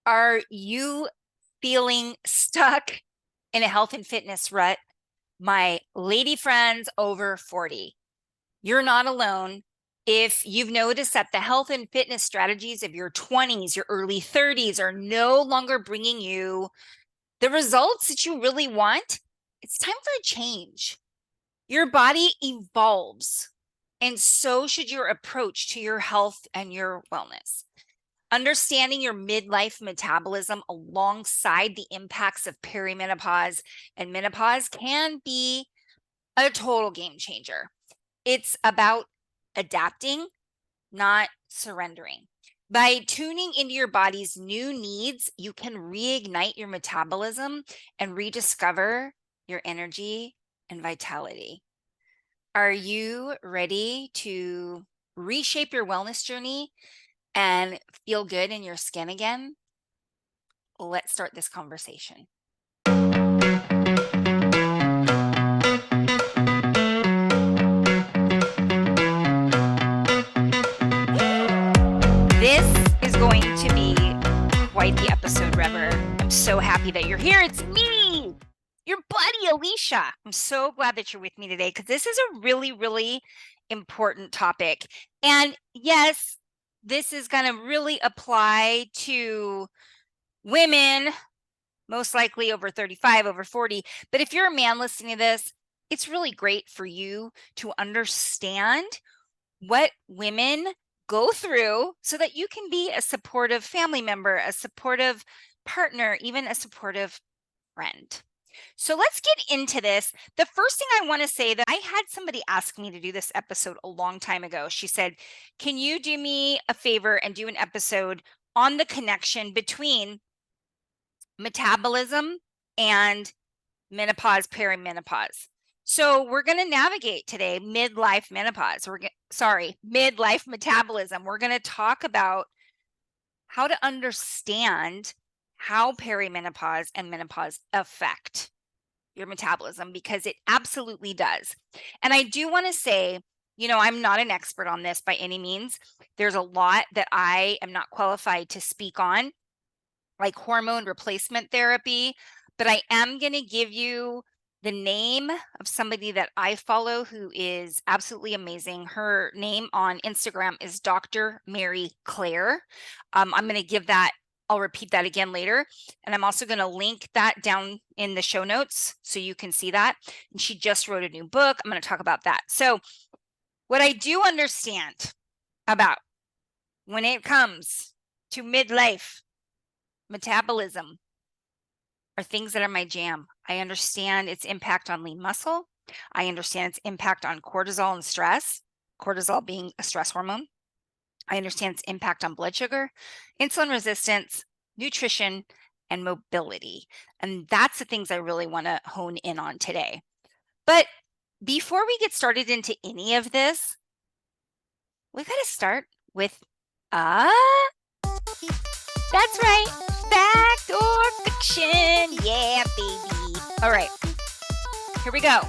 Are you feeling stuck in a health and fitness rut? My lady friends over 40, you're not alone. If you've noticed that the health and fitness strategies of your 20s, your early 30s are no longer bringing you the results that you really want, it's time for a change. Your body evolves, and so should your approach to your health and your wellness. Understanding your midlife metabolism alongside the impacts of perimenopause and menopause can be a total game changer. It's about adapting, not surrendering. By tuning into your body's new needs, you can reignite your metabolism and rediscover your energy and vitality. Are you ready to reshape your wellness journey and feel good in your skin again? Let's start this conversation. This is going to be quite the episode, Rever. I'm so happy that you're here. It's me, your buddy, Alicia. I'm so glad that you're with me today because this is a really, really important topic. And yes, this is going to really apply to women, most likely over 35, over 40. But if you're a man listening to this, it's really great for you to understand what women go through so that you can be a supportive family member, a supportive partner, even a supportive friend. So let's get into this. The first thing I want to say that I had somebody ask me to do this episode a long time ago. She said, can you do me a favor and do an episode on the connection between metabolism and menopause, perimenopause? So we're going to navigate today midlife menopause. Midlife metabolism. We're going to talk about how to understand how perimenopause and menopause affect your metabolism, because it absolutely does. And I do want to say, I'm not an expert on this by any means. There's a lot that I am not qualified to speak on, like hormone replacement therapy, but I am going to give you the name of somebody that I follow who is absolutely amazing. Her name on Instagram is Dr. Mary Claire. I'm going to give that, I'll repeat that again later. And I'm also going to link that down in the show notes so you can see that. And she just wrote a new book. I'm going to talk about that. So what I do understand about when it comes to midlife metabolism are things that are my jam. I understand its impact on lean muscle. I understand its impact on cortisol and stress, cortisol being a stress hormone. I understand its impact on blood sugar, insulin resistance, nutrition, and mobility. And that's the things I really want to hone in on today. But before we get started into any of this, we got to start with that's right, fact or fiction. Yeah, baby. All right, here we go.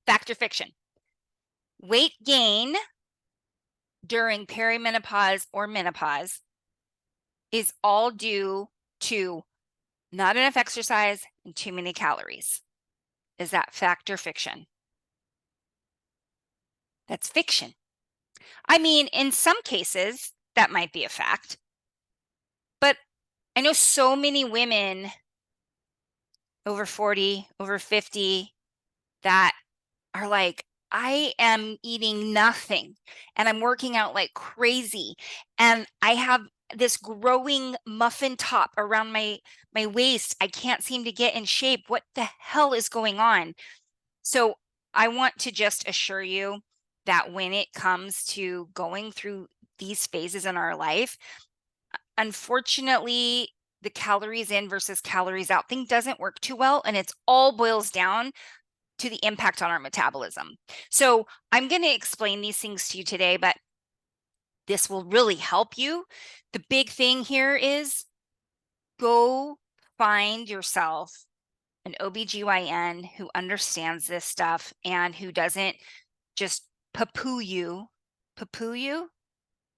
Fact or fiction. Weight gain during perimenopause or menopause is all due to not enough exercise and too many calories. Is that fact or fiction? That's fiction. I mean, in some cases, that might be a fact. But I know so many women over 40, over 50 that are like, I am eating nothing and I'm working out like crazy. And I have this growing muffin top around my waist. I can't seem to get in shape. What the hell is going on? So I want to just assure you that when it comes to going through these phases in our life, unfortunately, the calories in versus calories out thing doesn't work too well. And it's all boils down to the impact on our metabolism. So I'm going to explain these things to you today, but this will really help you. The big thing here is go find yourself an OBGYN who understands this stuff and who doesn't just poo-poo you. Poo-poo you?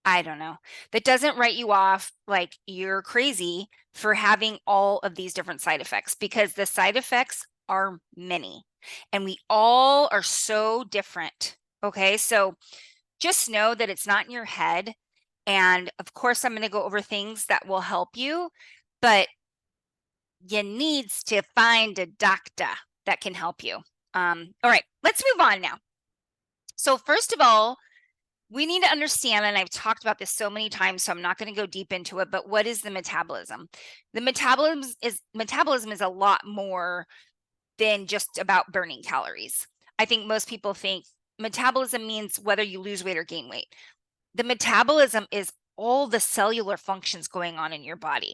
I don't know. That doesn't write you off like you're crazy for having all of these different side effects, because the side effects are many and we all are so different. Okay. So just know that it's not in your head. And of course, I'm going to go over things that will help you, but you needs to find a doctor that can help you. All right, let's move on now. So first of all, we need to understand, and I've talked about this so many times, so I'm not going to go deep into it, but what is the metabolism? The metabolism is a lot more than just about burning calories. I think most people think metabolism means whether you lose weight or gain weight. The metabolism is all the cellular functions going on in your body.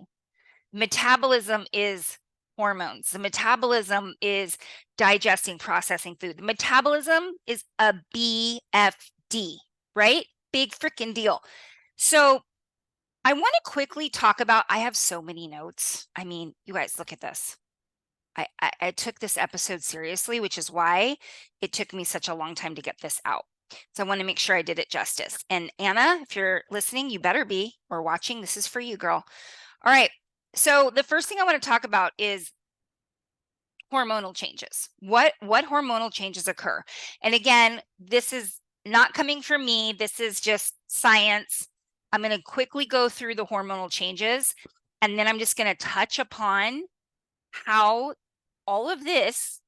Metabolism is hormones. The metabolism is digesting, processing food. The metabolism is a BFD, right? Big freaking deal. So I want to quickly talk about, I have so many notes. I mean, you guys, look at this. I took this episode seriously, which is why it took me such a long time to get this out. So I want to make sure I did it justice. And Anna, if you're listening, you better be, or watching. This is for you, girl. All right. So the first thing I want to talk about is hormonal changes. What hormonal changes occur? And again, this is not coming from me. This is just science. I'm going to quickly go through the hormonal changes, and then I'm just going to touch upon how all of this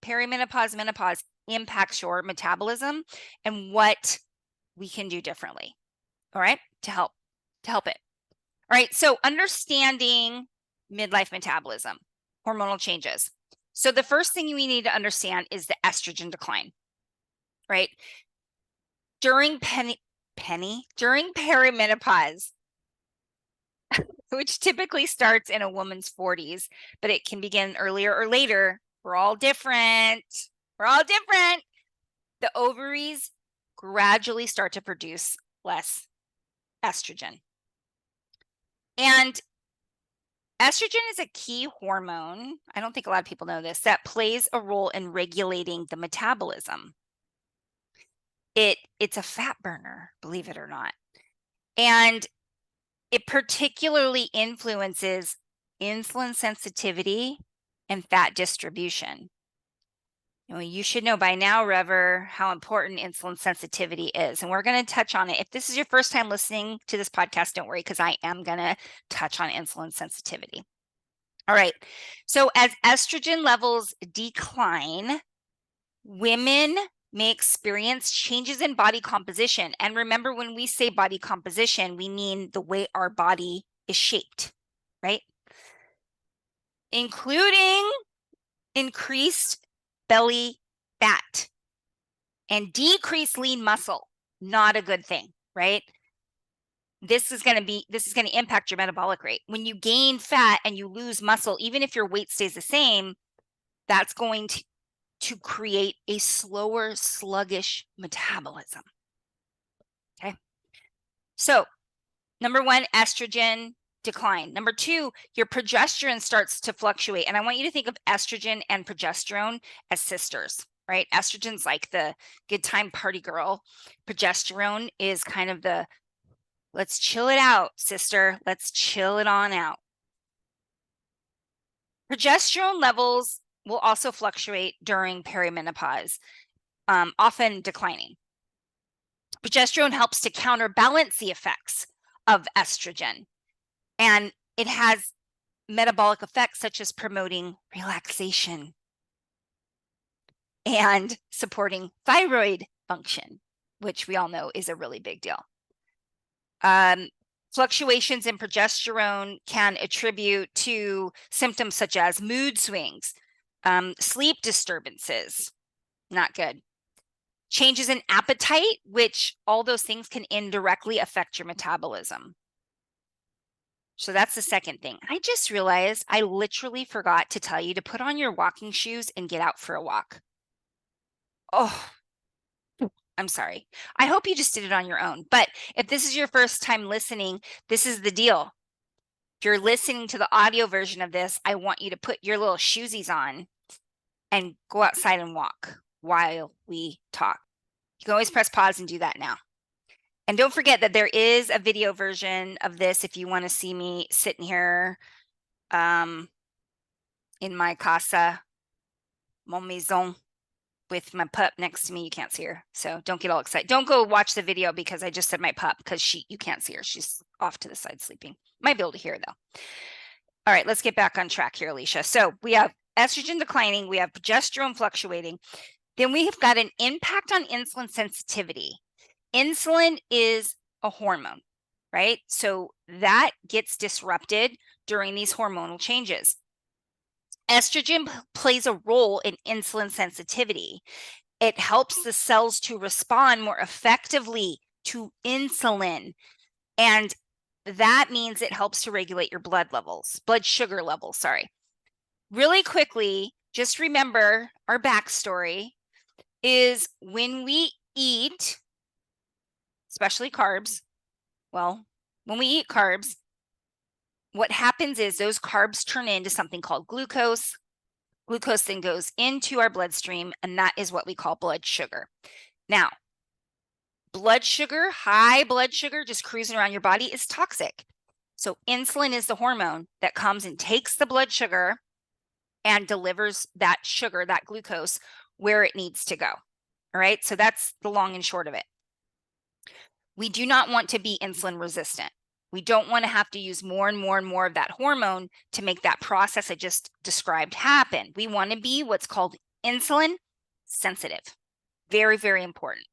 perimenopause, menopause impacts your metabolism and what we can do differently. All right, to help it. All right, so understanding midlife metabolism, hormonal changes. So the first thing we need to understand is the estrogen decline, right? During perimenopause, which typically starts in a woman's 40s, but it can begin earlier or later. We're all different. The ovaries gradually start to produce less estrogen. And estrogen is a key hormone, I don't think a lot of people know this, that plays a role in regulating the metabolism. It's a fat burner, believe it or not. And it particularly influences insulin sensitivity and fat distribution. You should know by now, Rever, how important insulin sensitivity is. And we're going to touch on it. If this is your first time listening to this podcast, don't worry, because I am going to touch on insulin sensitivity. All right. So as estrogen levels decline, women may experience changes in body composition. And remember, when we say body composition, we mean the way our body is shaped, right? Including increased belly fat and decreased lean muscle. Not a good thing, right? This is going to impact your metabolic rate. When you gain fat and you lose muscle, even if your weight stays the same, that's going to create a slower, sluggish metabolism. Okay. So, number one, estrogen decline. Number two, your progesterone starts to fluctuate. And I want you to think of estrogen and progesterone as sisters, right? Estrogen's like the good time party girl. Progesterone is kind of the let's chill it out, sister. Let's chill it on out. Progesterone levels will also fluctuate during perimenopause, often declining. Progesterone helps to counterbalance the effects of estrogen, and it has metabolic effects such as promoting relaxation and supporting thyroid function, which we all know is a really big deal. Fluctuations in progesterone can attribute to symptoms such as mood swings, sleep disturbances, not good. Changes in appetite, which all those things can indirectly affect your metabolism. So that's the second thing. I just realized I literally forgot to tell you to put on your walking shoes and get out for a walk. Oh, I'm sorry. I hope you just did it on your own. But if this is your first time listening, this is the deal. If you're listening to the audio version of this, I want you to put your little shoesies on and go outside and walk while we talk. You can always press pause and do that now. And don't forget that there is a video version of this if you want to see me sitting here in my casa, mon maison, with my pup next to me. You can't see her, so don't get all excited. Don't go watch the video because I just said my pup, because you can't see her. She's off to the side sleeping. Might be able to hear her though. All right, let's get back on track here, Alicia. So we have estrogen declining, we have progesterone fluctuating, then we've got an impact on insulin sensitivity. Insulin is a hormone, right? So that gets disrupted during these hormonal changes. Estrogen plays a role in insulin sensitivity. It helps the cells to respond more effectively to insulin. And that means it helps to regulate your blood sugar levels, sorry. Really quickly, just remember our backstory is when we eat, especially carbs, well, when we eat carbs, what happens is those carbs turn into something called glucose. Glucose then goes into our bloodstream, and that is what we call blood sugar. Now, high blood sugar, just cruising around your body is toxic. So insulin is the hormone that comes and takes the blood sugar and delivers that sugar, that glucose, where it needs to go. All right, so that's the long and short of it. We do not want to be insulin resistant. We don't want to have to use more and more and more of that hormone to make that process I just described happen. We want to be what's called insulin sensitive. Very, very important.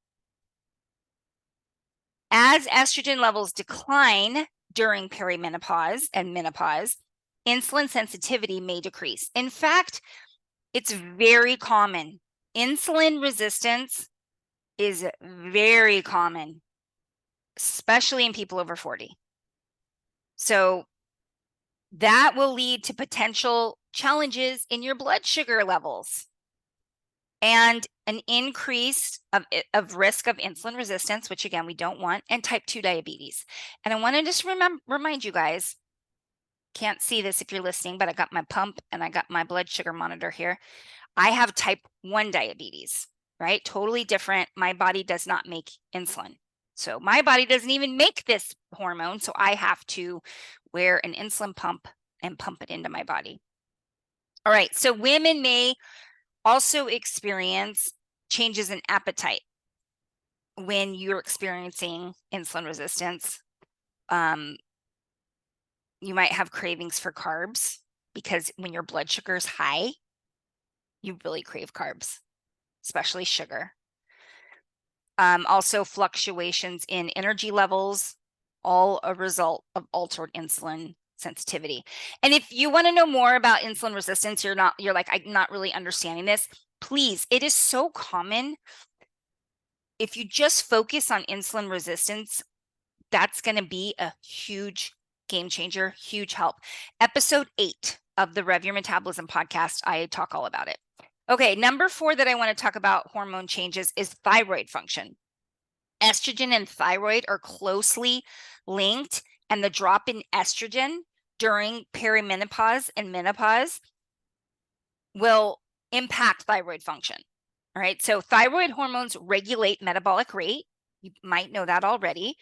As estrogen levels decline during perimenopause and menopause, insulin sensitivity may decrease. In fact, it's very common. Insulin resistance is very common, especially in people over 40. So that will lead to potential challenges in your blood sugar levels and an increase of risk of insulin resistance, which again, we don't want, and type 2 diabetes. And I want to just remind you guys, can't see this if you're listening, but I got my pump and I got my blood sugar monitor here. I have type 1 diabetes, right? Totally different. My body does not make insulin. So my body doesn't even make this hormone. So I have to wear an insulin pump and pump it into my body. All right. So women may also experience changes in appetite when you're experiencing insulin resistance. You might have cravings for carbs because when your blood sugar is high, you really crave carbs, especially sugar. Also fluctuations in energy levels, all a result of altered insulin sensitivity. And if you want to know more about insulin resistance, you're like, I'm not really understanding this. Please, it is so common. If you just focus on insulin resistance, that's going to be a huge game changer, huge help. Episode 8 of the REV Your Metabolism podcast, I talk all about it. Okay, number 4 that I want to talk about hormone changes is thyroid function. Estrogen and thyroid are closely linked, and the drop in estrogen during perimenopause and menopause will impact thyroid function. All right, so thyroid hormones regulate metabolic rate. You might know that already,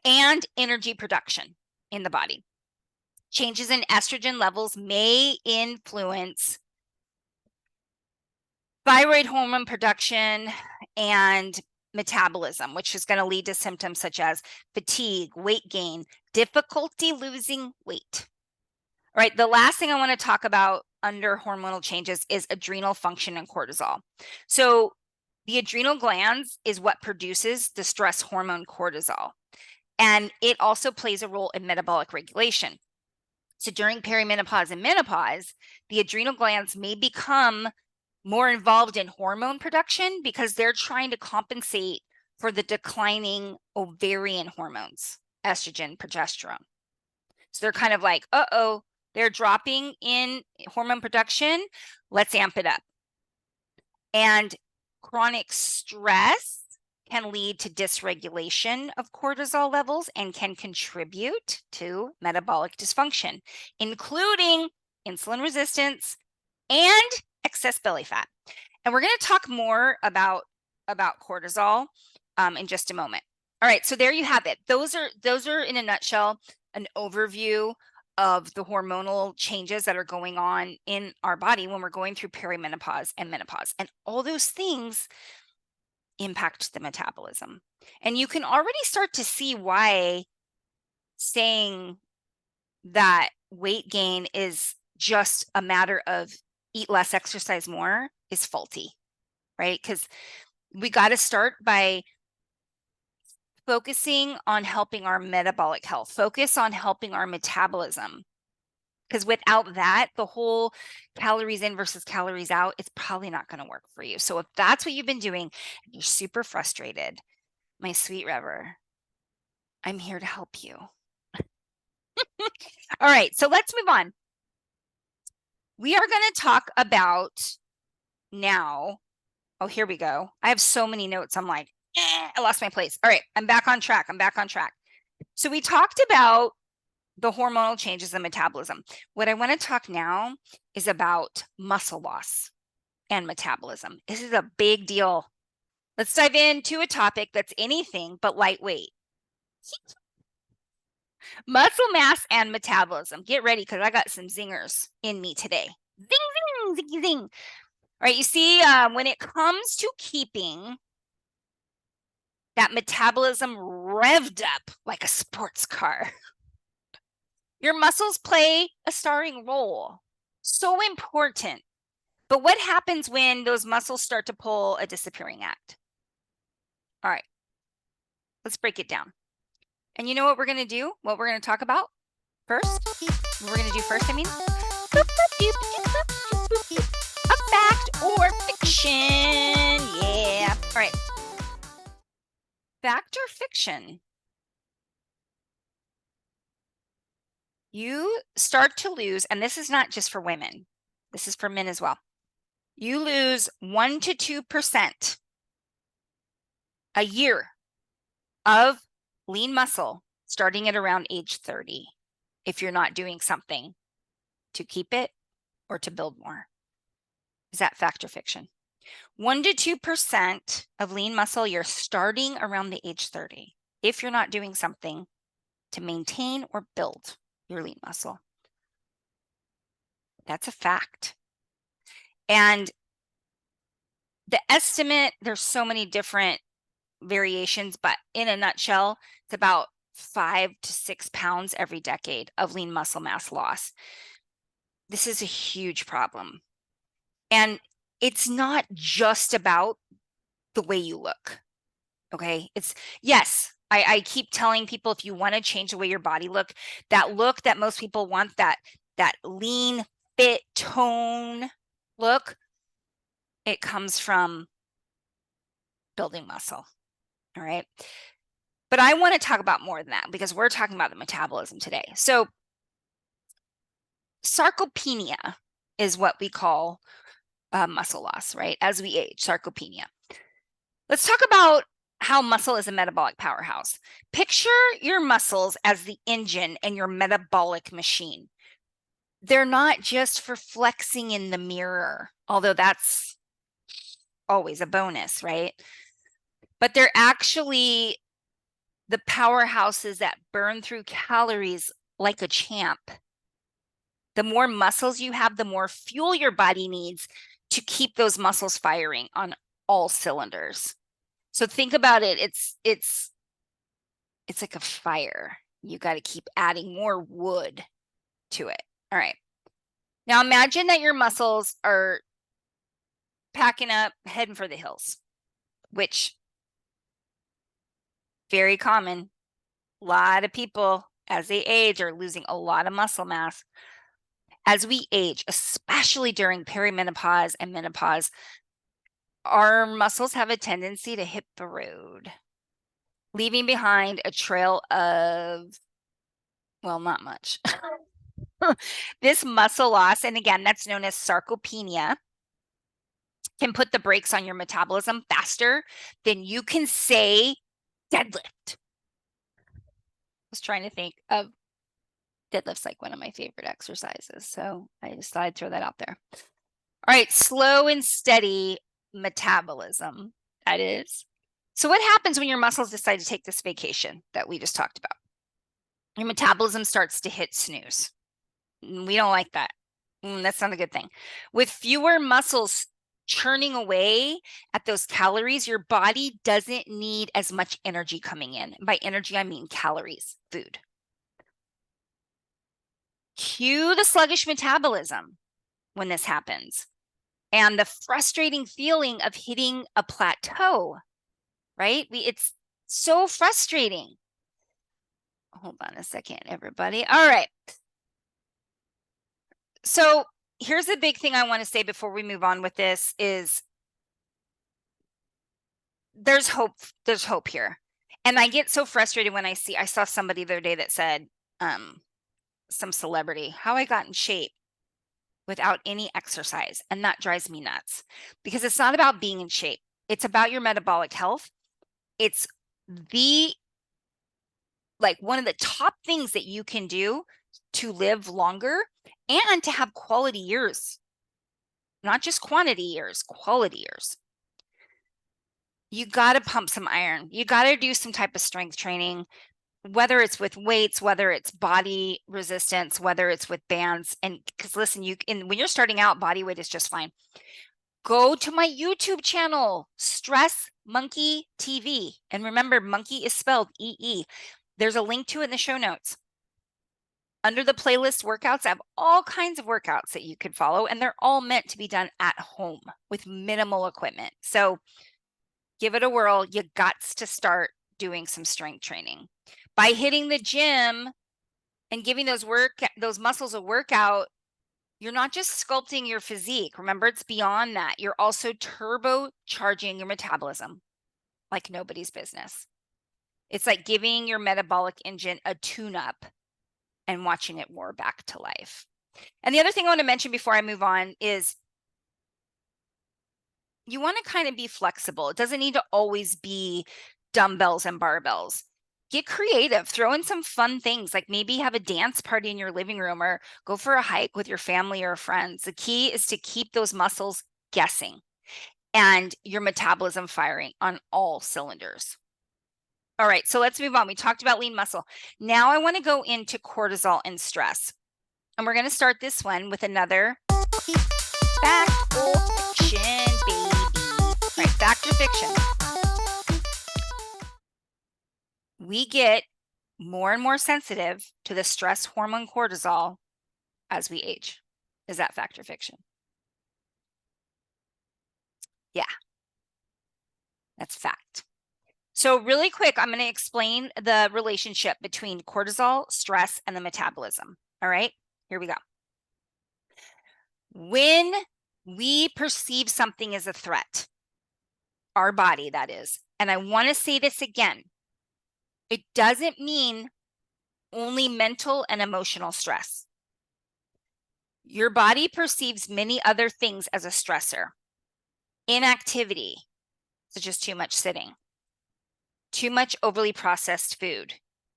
and energy production in the body. Changes in estrogen levels may influence thyroid hormone production and metabolism, which is going to lead to symptoms such as fatigue, weight gain, difficulty losing weight. All right, the last thing I want to talk about under hormonal changes is adrenal function and cortisol. So the adrenal glands is what produces the stress hormone cortisol, and it also plays a role in metabolic regulation. So during perimenopause and menopause, the adrenal glands may become more involved in hormone production because they're trying to compensate for the declining ovarian hormones, estrogen, progesterone. So they're kind of like, uh-oh, they're dropping in hormone production. Let's amp it up. And chronic stress can lead to dysregulation of cortisol levels and can contribute to metabolic dysfunction, including insulin resistance and excess belly fat. And we're going to talk more about cortisol in just a moment. All right, so there you have it. Those are in a nutshell an overview of the hormonal changes that are going on in our body when we're going through perimenopause and menopause. And all those things impact the metabolism. And you can already start to see why saying that weight gain is just a matter of eat less, exercise more is faulty, right? Because we got to start by focusing on helping our metabolic health, focus on helping our metabolism. Because without that, the whole calories in versus calories out, it's probably not going to work for you. So if that's what you've been doing, and you're super frustrated, my sweet Rever, I'm here to help you. All right, so let's move on. We are going to talk about now. Oh, here we go. I have so many notes. I'm like, I lost my place. All right, I'm back on track. So we talked about the hormonal changes in metabolism. What I want to talk now is about muscle loss and metabolism. This is a big deal. Let's dive into a topic that's anything but lightweight. Muscle mass and metabolism. Get ready because I got some zingers in me today. Zing, zing, zing, zing. All right, you see, when it comes to keeping that metabolism revved up like a sports car, your muscles play a starring role. So important. But what happens when those muscles start to pull a disappearing act? All right, let's break it down. And you know what we're going to do? What we're going to talk about first? What we're going to do first, I mean? A fact or fiction. Yeah. All right. Fact or fiction? You start to lose, and this is not just for women. This is for men as well. You lose 1 to 2% a year of lean muscle starting at around age 30 if you're not doing something to keep it or to build more. Is that fact or fiction? 1 to 2% of lean muscle you're starting around the age 30 if you're not doing something to maintain or build your lean muscle. That's a fact. And the estimate, there's so many different variations, but in a nutshell, it's about 5 to 6 pounds every decade of lean muscle mass loss. This is a huge problem. And it's not just about the way you look. Okay. Yes, I keep telling people if you want to change the way your body look that most people want, that lean, fit, tone look, it comes from building muscle. All right. But I want to talk about more than that because we're talking about the metabolism today. So sarcopenia is what we call muscle loss, right? As we age, sarcopenia. Let's talk about how muscle is a metabolic powerhouse. Picture your muscles as the engine and your metabolic machine. They're not just for flexing in the mirror, although that's always a bonus, right? But they're actually the powerhouses that burn through calories like a champ. The more muscles you have, the more fuel your body needs to keep those muscles firing on all cylinders. So think about it. It's like a fire. You got to keep adding more wood to it. All right. Now imagine that your muscles are packing up, heading for the hills, which very common. A lot of people as they age are losing a lot of muscle mass. As we age, especially during perimenopause and menopause, our muscles have a tendency to hit the road, leaving behind a trail of, well, not much. This muscle loss, and again, that's known as sarcopenia, can put the brakes on your metabolism faster than you can say deadlift. I was trying to think of deadlift's like one of my favorite exercises, so I just thought I'd throw that out there. All right, slow and steady metabolism, that is. So what happens when your muscles decide to take this vacation that we just talked about? Your metabolism starts to hit snooze. We don't like that. That's not a good thing. With fewer muscles churning away at those calories, your body doesn't need as much energy coming in. By energy, I mean calories, food. Cue the sluggish metabolism when this happens, and the frustrating feeling of hitting a plateau, right? It's so frustrating. Hold on a second, everybody. All right. So here's the big thing I want to say before we move on with this is there's hope here. And I get so frustrated when I saw somebody the other day that said, some celebrity, how I got in shape without any exercise. And that drives me nuts because it's not about being in shape. It's about your metabolic health. It's one of the top things that you can do to live longer and to have quality years, not just quantity years, quality years. You got to pump some iron. You got to do some type of strength training, whether it's with weights, whether it's body resistance, whether it's with bands. And because listen, when you're starting out, body weight is just fine. Go to my YouTube channel, Stress Monkey TV. And remember, monkey is spelled EE. There's a link to it in the show notes. Under the playlist workouts, I have all kinds of workouts that you could follow, and they're all meant to be done at home with minimal equipment. So give it a whirl. You got to start doing some strength training. By hitting the gym and giving those muscles a workout, you're not just sculpting your physique. Remember, it's beyond that. You're also turbocharging your metabolism like nobody's business. It's like giving your metabolic engine a tune-up and watching it roar back to life. And the other thing I want to mention before I move on is you want to kind of be flexible. It doesn't need to always be dumbbells and barbells. Get creative, throw in some fun things, like maybe have a dance party in your living room or go for a hike with your family or friends. The key is to keep those muscles guessing and your metabolism firing on all cylinders. All right, so let's move on. We talked about lean muscle. Now I want to go into cortisol and stress. And we're going to start this one with another fact or fiction, baby. All right, fact or fiction. We get more and more sensitive to the stress hormone cortisol as we age. Is that fact or fiction? Yeah, that's fact. So really quick, I'm going to explain the relationship between cortisol, stress, and the metabolism. All right, here we go. When we perceive something as a threat, our body, that is, and I want to say this again, it doesn't mean only mental and emotional stress. Your body perceives many other things as a stressor. Inactivity, such as too much sitting. Too much overly processed food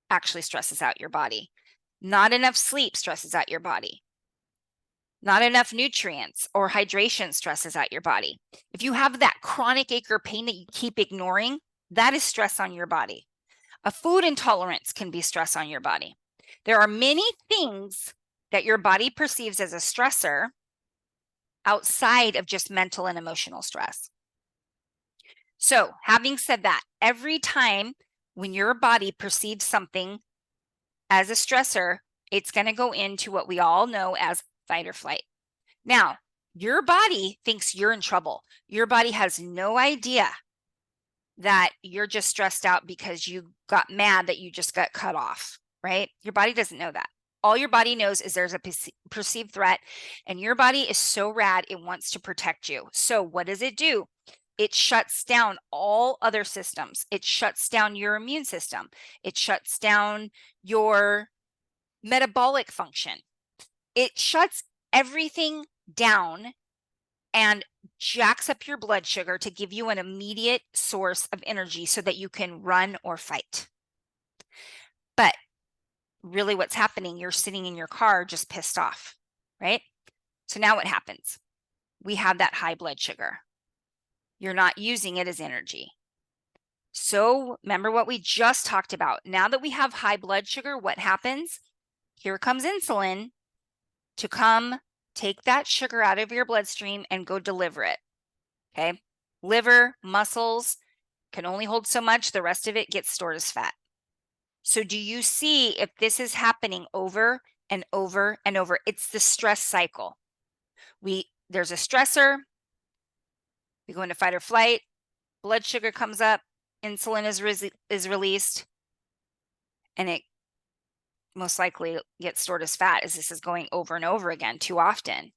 actually stresses out your body. Not enough sleep stresses out your body. Not enough nutrients or hydration stresses out your body. If you have that chronic ache or pain that you keep ignoring, that is stress on your body. A food intolerance can be stress on your body. There are many things that your body perceives as a stressor outside of just mental and emotional stress. So, having said that, every time when your body perceives something as a stressor, it's going to go into what we all know as fight or flight. Now, your body thinks you're in trouble. Your body has no idea that you're just stressed out because you got mad that you just got cut off, right? Your body doesn't know that. All your body knows is there's a perceived threat, and your body is so rad, it wants to protect you. So what does it do? It shuts down all other systems. It shuts down your immune system. It shuts down your metabolic function. It shuts everything down and jacks up your blood sugar to give you an immediate source of energy so that you can run or fight. But really what's happening, you're sitting in your car just pissed off, right? So now what happens? We have that high blood sugar. You're not using it as energy. So remember what we just talked about. Now that we have high blood sugar, what happens? Here comes insulin to come take that sugar out of your bloodstream and go deliver it. Okay. Liver, muscles can only hold so much. The rest of it gets stored as fat. So do you see if this is happening over and over and over? It's the stress cycle. There's a stressor. We go into fight or flight. Blood sugar comes up. Insulin is released. And it most likely gets stored as fat as this is going over and over again too often.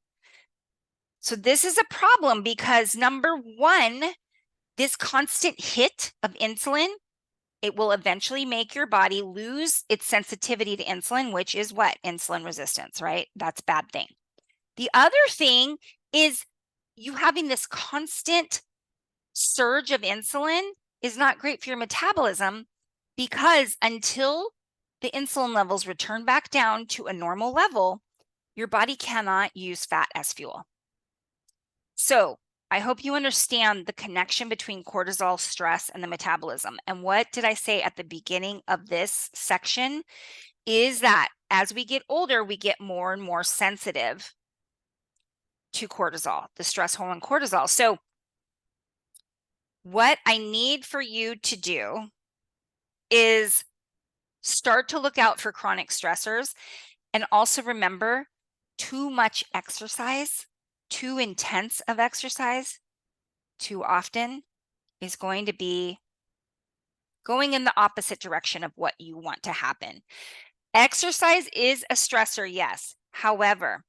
So this is a problem because number one, this constant hit of insulin, it will eventually make your body lose its sensitivity to insulin, which is what? Insulin resistance, right? That's a bad thing. The other thing is you having this constant surge of insulin is not great for your metabolism because until the insulin levels return back down to a normal level, your body cannot use fat as fuel. So I hope you understand the connection between cortisol, stress, and the metabolism. And what did I say at the beginning of this section is that as we get older, we get more and more sensitive to cortisol, the stress hormone cortisol. So what I need for you to do is start to look out for chronic stressors and also remember too much exercise, too intense of exercise, too often is going to be going in the opposite direction of what you want to happen. Exercise is a stressor, yes. However,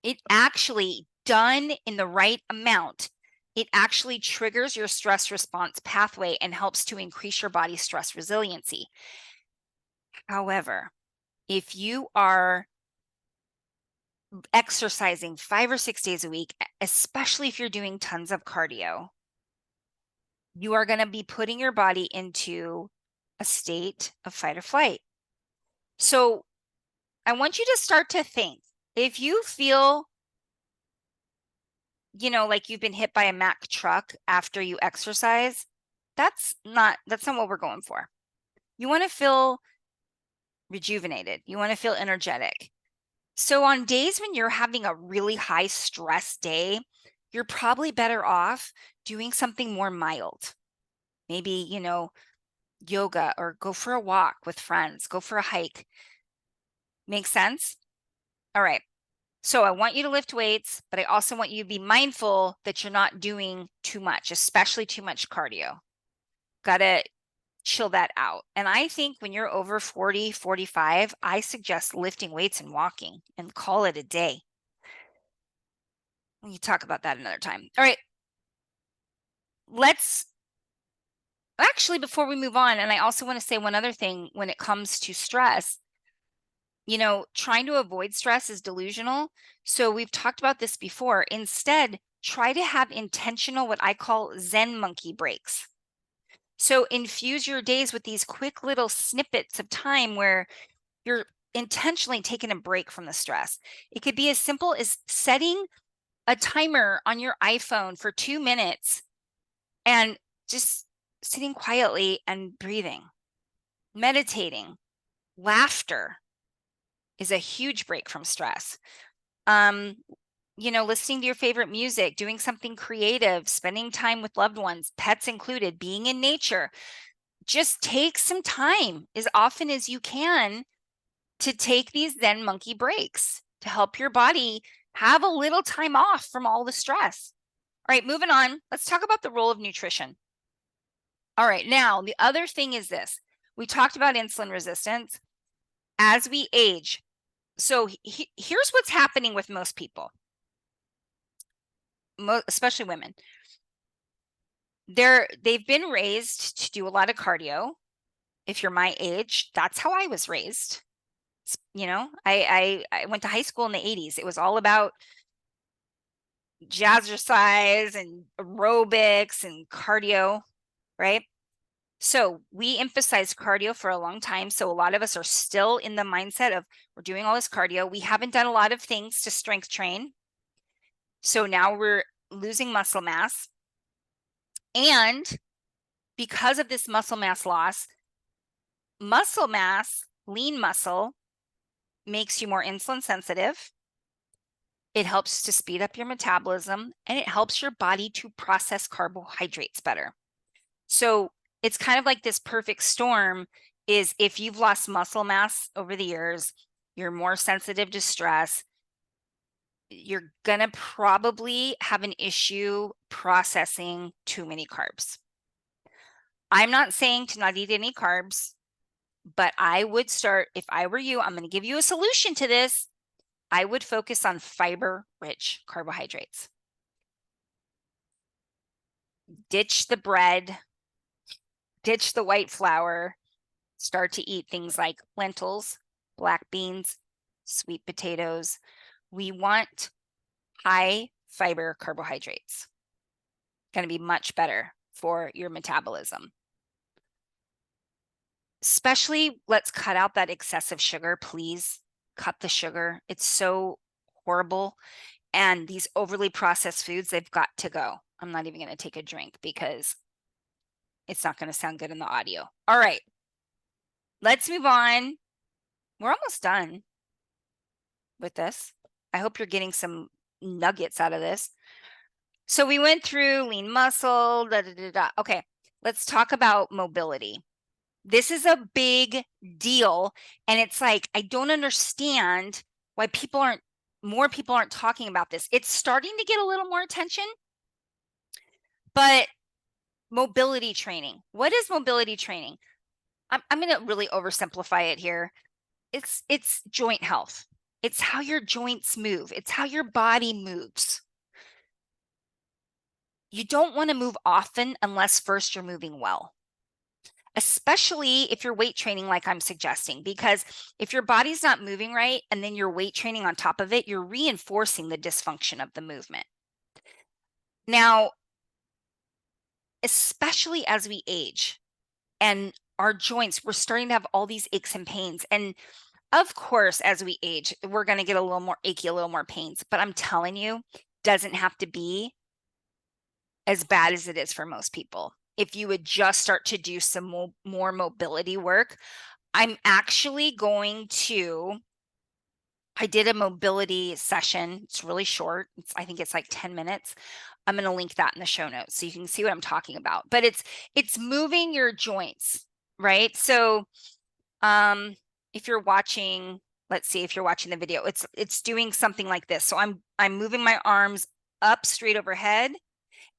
it actually done in the right amount, it actually triggers your stress response pathway and helps to increase your body's stress resiliency. However, if you are exercising 5 or 6 days a week, especially if you're doing tons of cardio, you are going to be putting your body into a state of fight or flight. So I want you to start to think, if you feel, like you've been hit by a Mack truck after you exercise, that's not what we're going for. You want to feel rejuvenated. You want to feel energetic. So on days when you're having a really high stress day, you're probably better off doing something more mild. Maybe, yoga or go for a walk with friends, go for a hike. Make sense? All right. So I want you to lift weights, but I also want you to be mindful that you're not doing too much, especially too much cardio. Got to chill that out. And I think when you're over 40, 45, I suggest lifting weights and walking and call it a day. We can talk about that another time. All right. Before we move on, and I also want to say one other thing when it comes to stress, trying to avoid stress is delusional. So we've talked about this before. Instead, try to have intentional, what I call Zen Monkey Breaks. So infuse your days with these quick little snippets of time where you're intentionally taking a break from the stress. It could be as simple as setting a timer on your iPhone for 2 minutes and just sitting quietly and breathing, meditating. Laughter is a huge break from stress. Listening to your favorite music, doing something creative, spending time with loved ones, pets included, being in nature. Just take some time as often as you can to take these Zen Monkey breaks to help your body have a little time off from all the stress. All right, moving on. Let's talk about the role of nutrition. All right, now the other thing is this. We talked about insulin resistance as we age. So here's what's happening with most people, especially women. They've been raised to do a lot of cardio. If you're my age, that's how I was raised. I went to high school in the 80s. It was all about jazzercise and aerobics and cardio, right? So we emphasized cardio for a long time. So a lot of us are still in the mindset of we're doing all this cardio. We haven't done a lot of things to strength train. So now we're losing muscle mass. And because of this muscle mass loss, muscle mass, lean muscle, makes you more insulin sensitive. It helps to speed up your metabolism, and it helps your body to process carbohydrates better. So it's kind of like this perfect storm is if you've lost muscle mass over the years, you're more sensitive to stress, you're going to probably have an issue processing too many carbs. I'm not saying to not eat any carbs, but I would start, if I were you, I'm going to give you a solution to this. I would focus on fiber-rich carbohydrates. Ditch the bread, ditch the white flour, start to eat things like lentils, black beans, sweet potatoes. We want high fiber carbohydrates. Going to be much better for your metabolism. Especially, let's cut out that excessive sugar, please. Cut the sugar. It's so horrible. And these overly processed foods, they've got to go. I'm not even going to take a drink because it's not going to sound good in the audio. All right. Let's move on. We're almost done with this. I hope you're getting some nuggets out of this. So we went through lean muscle, Okay, let's talk about mobility. This is a big deal. And it's like, I don't understand why more people aren't talking about this. It's starting to get a little more attention, but mobility training. What is mobility training? I'm going to really oversimplify it here. It's joint health. It's how your joints move. It's how your body moves. You don't want to move often unless first you're moving well, especially if you're weight training like I'm suggesting, because if your body's not moving right and then you're weight training on top of it, you're reinforcing the dysfunction of the movement. Now, especially as we age and our joints, we're starting to have all these aches and pains. And of course, as we age, we're going to get a little more achy, a little more pains. But I'm telling you, doesn't have to be as bad as it is for most people. If you would just start to do some more mobility work, I'm actually going to, I did a mobility session. It's really short. I think it's like 10 minutes. I'm going to link that in the show notes so you can see what I'm talking about. But it's moving your joints, right? So if you're watching, let's see if you're watching the video, it's doing something like this. So I'm moving my arms up straight overhead,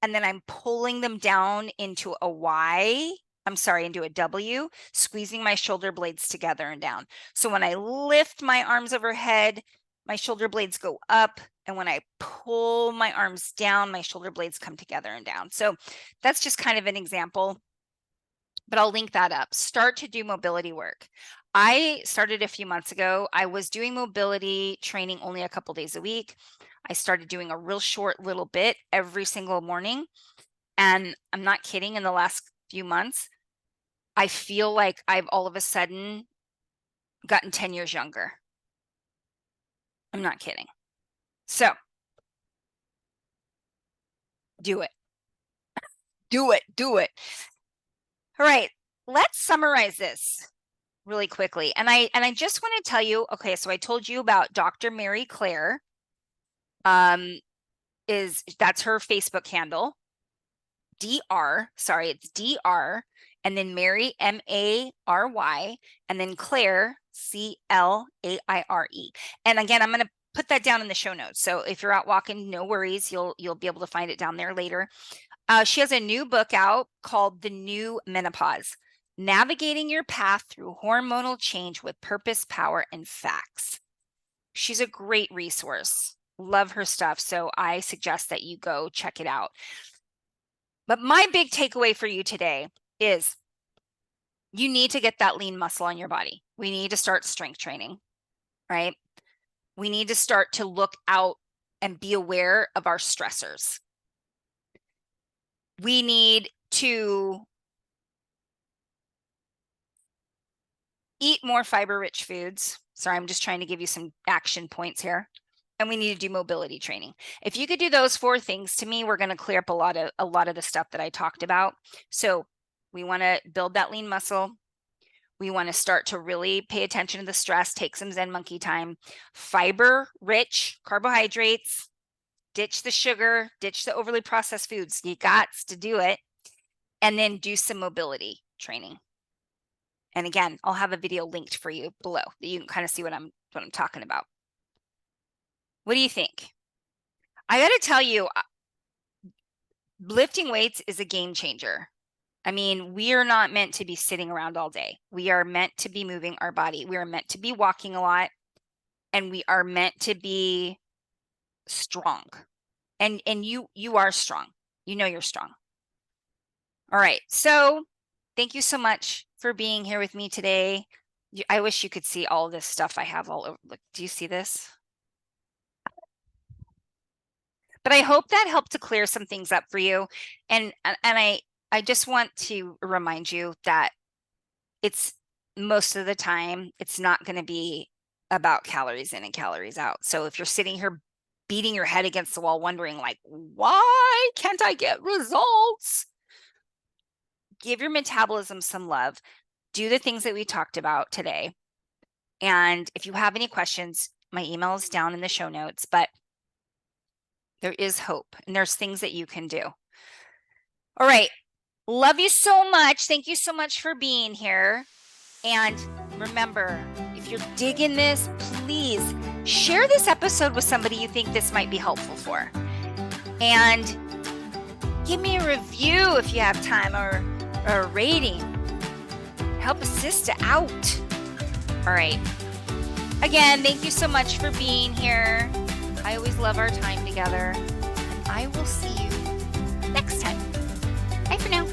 and then I'm pulling them down into a Y. Into a W, squeezing my shoulder blades together and down. So when I lift my arms overhead, my shoulder blades go up. And when I pull my arms down, my shoulder blades come together and down. So that's just kind of an example, but I'll link that up. Start to do mobility work. I started a few months ago. I was doing mobility training only a couple days a week. I started doing a real short little bit every single morning. And I'm not kidding, in the last few months, I feel like I've all of a sudden gotten 10 years younger. I'm not kidding. So do it. Do it. Do it. All right. Let's summarize this really quickly. And I just want to tell you, okay, so I told you about Dr. Mary Claire. That's her Facebook handle. It's DR, and then Mary, M-A-R-Y, and then Claire, C-L-A-I-R-E. And again, I'm going to put that down in the show notes. So if you're out walking, no worries, you'll be able to find it down there later. She has a new book out called The New Menopause: Navigating Your Path Through Hormonal Change with Purpose, Power, and Facts. She's a great resource. Love her stuff. So I suggest that you go check it out. But my big takeaway for you today is you need to get that lean muscle on your body. We need to start strength training, right? We need to start to look out and be aware of our stressors. We need to eat more fiber-rich foods. Sorry, I'm just trying to give you some action points here. And we need to do mobility training. If you could do those 4 things, to me, we're going to clear up a lot of the stuff that I talked about. So We want to build that lean muscle. We want to start to really pay attention to the stress, take some Zen Monkey time, fiber rich carbohydrates, ditch the sugar, ditch the overly processed foods. You got to do it. And then do some mobility training. And again, I'll have a video linked for you below that you can kind of see what I'm talking about. What do you think? I got to tell you, lifting weights is a game changer. I mean, we are not meant to be sitting around all day. We are meant to be moving our body. We are meant to be walking a lot, and we are meant to be strong. And you are strong. You know you're strong. All right. So thank you so much for being here with me today. I wish you could see all this stuff I have all over. Look, do you see this? But I hope that helped to clear some things up for you. And I just want to remind you that it's most of the time, it's not going to be about calories in and calories out. So if you're sitting here beating your head against the wall, wondering like, why can't I get results? Give your metabolism some love. Do the things that we talked about today. And if you have any questions, my email is down in the show notes, but there is hope and there's things that you can do. All right. Love you so much. Thank you so much for being here. And remember, if you're digging this, please share this episode with somebody you think this might be helpful for. And give me a review if you have time, or a rating. Help a sister out. All right. Again, thank you so much for being here. I always love our time together. And I will see you next time. Bye for now.